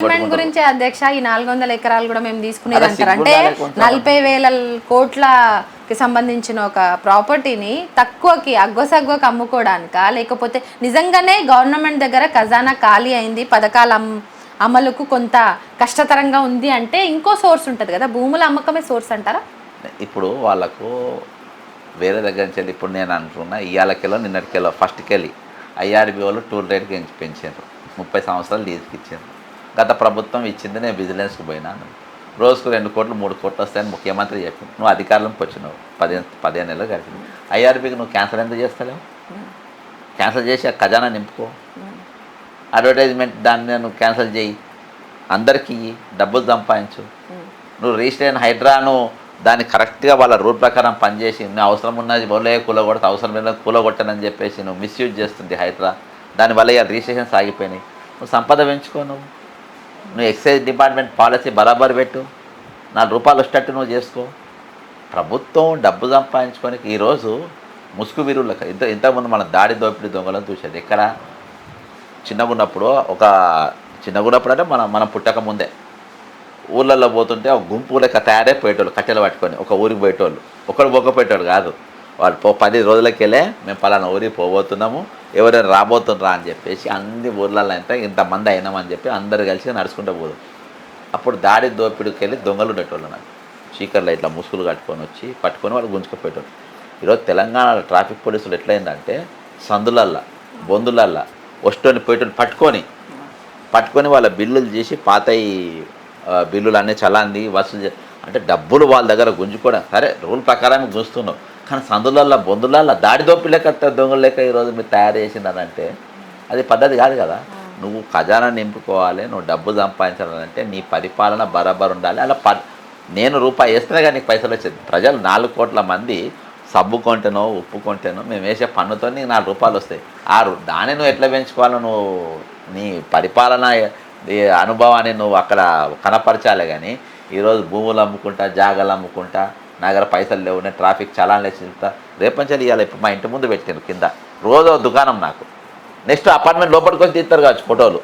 Development గురించి అధ్యక్ష ఈ 400 ఎకరాలు కూడా మేము తీసుకునేది అంటారు. అంటే 40,000 కోట్లకి సంబంధించిన ఒక ప్రాపర్టీని తక్కువకి అగ్గోసగ్గోకి అమ్ముకోవడానికా, లేకపోతే నిజంగానే గవర్నమెంట్ దగ్గర ఖజానా ఖాళీ అయింది, పథకాల అమలుకు కొంత కష్టతరంగా ఉంది అంటే ఇంకో సోర్స్ ఉంటుంది కదా, భూముల అమ్మకమే సోర్స్ అంటారా? ఇప్పుడు వాళ్ళకు వేరే దగ్గర నుంచి వెళ్ళి ఇప్పుడు నేను అంటున్నా ఇవాళకెళ్ళో నిన్నటికెళ్ళో ఫస్ట్కి వెళ్ళి ఐఆర్బీ వాళ్ళు టూల్ రేట్కి పెంచారు, 30 సంవత్సరాలు లీజుకి ఇచ్చారు. గత ప్రభుత్వం ఇచ్చింది, నేను విజిలెన్స్కి పోయినాను, రోజుకు 2 కోట్లు 3 కోట్లు వస్తాయని ముఖ్యమంత్రి చెప్పింది. నువ్వు అధికారంలోకి వచ్చినావు 15 నెలలు గడిచింది. ఐఆర్బీకి నువ్వు క్యాన్సల్ ఎందుకు చేస్తలేవు? క్యాన్సల్ చేసి ఆ ఖజానా నింపుకో, అడ్వర్టైజ్మెంట్ దాన్ని నువ్వు క్యాన్సిల్ చేయి, అందరికీ డబ్బులు సంపాదించు. నువ్వు రిజిస్టర్ అయిన హైడ్రాను దాన్ని కరెక్ట్గా వాళ్ళ రూల్ ప్రకారం పనిచేసి నువ్వు అవసరం ఉన్నది బోలే కూలగొడతా, అవసరం లేదు కూలగొట్టనని చెప్పేసి నువ్వు మిస్యూజ్ చేస్తుంది హైడ్రా, దానివల్ల ఇక రిజిస్ట్రేషన్స్ ఆగిపోయినాయి. నువ్వు సంపద పెంచుకో, నువ్వు ఎక్సైజ్ డిపార్ట్మెంట్ పాలసీ బరాబర్ పెట్టు, 4 రూపాయలు వచ్చేటట్టు నువ్వు చేసుకో. ప్రభుత్వం డబ్బు సంపాదించుకొని ఈరోజు ముసుగు వీరులకు ఇంతకుముందు మన దాడి దోపిడీ దొంగలను చూసేది ఎక్కడ? చిన్నగున్నప్పుడు అంటే మనం పుట్టక ముందే ఊళ్ళల్లో పోతుంటే ఒక గుంపు లెక్క తయారైపోయేటోళ్ళు, కట్టెలు పట్టుకొని ఒక ఊరికి పోయేటోళ్ళు, ఒకడు పోకపోయేటోళ్ళు కాదు, వాళ్ళు 10 రోజులకి వెళ్ళే మేము పలానా ఊరికి పోబోతున్నాము, ఎవరైనా రాబోతుండ్రా అని చెప్పేసి అన్ని ఊర్లలో అయితే ఇంతమంది అయినామని చెప్పి అందరు కలిసి నడుచుకుంటూ పోదు. అప్పుడు దాడి దోపిడికి వెళ్ళి దొంగలు ఉండేటోళ్ళు, నాకు చీకర్లో ఇట్లా ముసుగులు కట్టుకొని వచ్చి పట్టుకొని వాళ్ళు గుంజుకుపోయేటోళ్ళు. ఈరోజు తెలంగాణలో ట్రాఫిక్ పోలీసులు ఎట్లయిందంటే సందులల్లా బొందులల్లా వస్తుని పోయేటోళ్ళు పట్టుకొని వాళ్ళ బిల్లులు చేసి పాతయి బిల్లులు అన్నీ చలాంది వసూలు అంటే డబ్బులు వాళ్ళ దగ్గర గుంజుకోవడం. సరే రూల్ ప్రకారం గుంజుతున్నావు, కానీ సందులల్లో బొందులల్లో దాడి దోపి లెక్క దొంగలు లెక్క ఈరోజు మీరు తయారు చేసిందనంటే అది పద్ధతి కాదు కదా. నువ్వు ఖజానా నింపుకోవాలి, నువ్వు డబ్బు సంపాదించాలంటే నీ పరిపాలన బరాబర్ ఉండాలి. అలా నేను రూపాయి వేస్తేనే కానీ నీకు పైసలు వచ్చేది. ప్రజలు 4 కోట్ల మంది సబ్బు కొంటేనో ఉప్పు కొంటేనో మేము వేసే పన్నుతో నీకు 4 రూపాయలు వస్తాయి. దాన్ని నువ్వు ఎట్లా పెంచుకోవాలో నువ్వు నీ పరిపాలన అనుభవాన్ని నువ్వు అక్కడ కనపరచాలి. కానీ ఈరోజు భూములు అమ్ముకుంటా, జాగాలు అమ్ముకుంటా, నా దగ్గర పైసలు లేవు, నేను ట్రాఫిక్ చలాన్ లేచిస్తా, రేపంచి ఇవ్వాలి. ఇప్పుడు మా ఇంటి ముందు పెట్టాను కింద రోజు దుకాణం, నాకు నెక్స్ట్ అపార్ట్మెంట్ లోపలికి వచ్చి తీస్తారు కావచ్చు ఫోటోలు.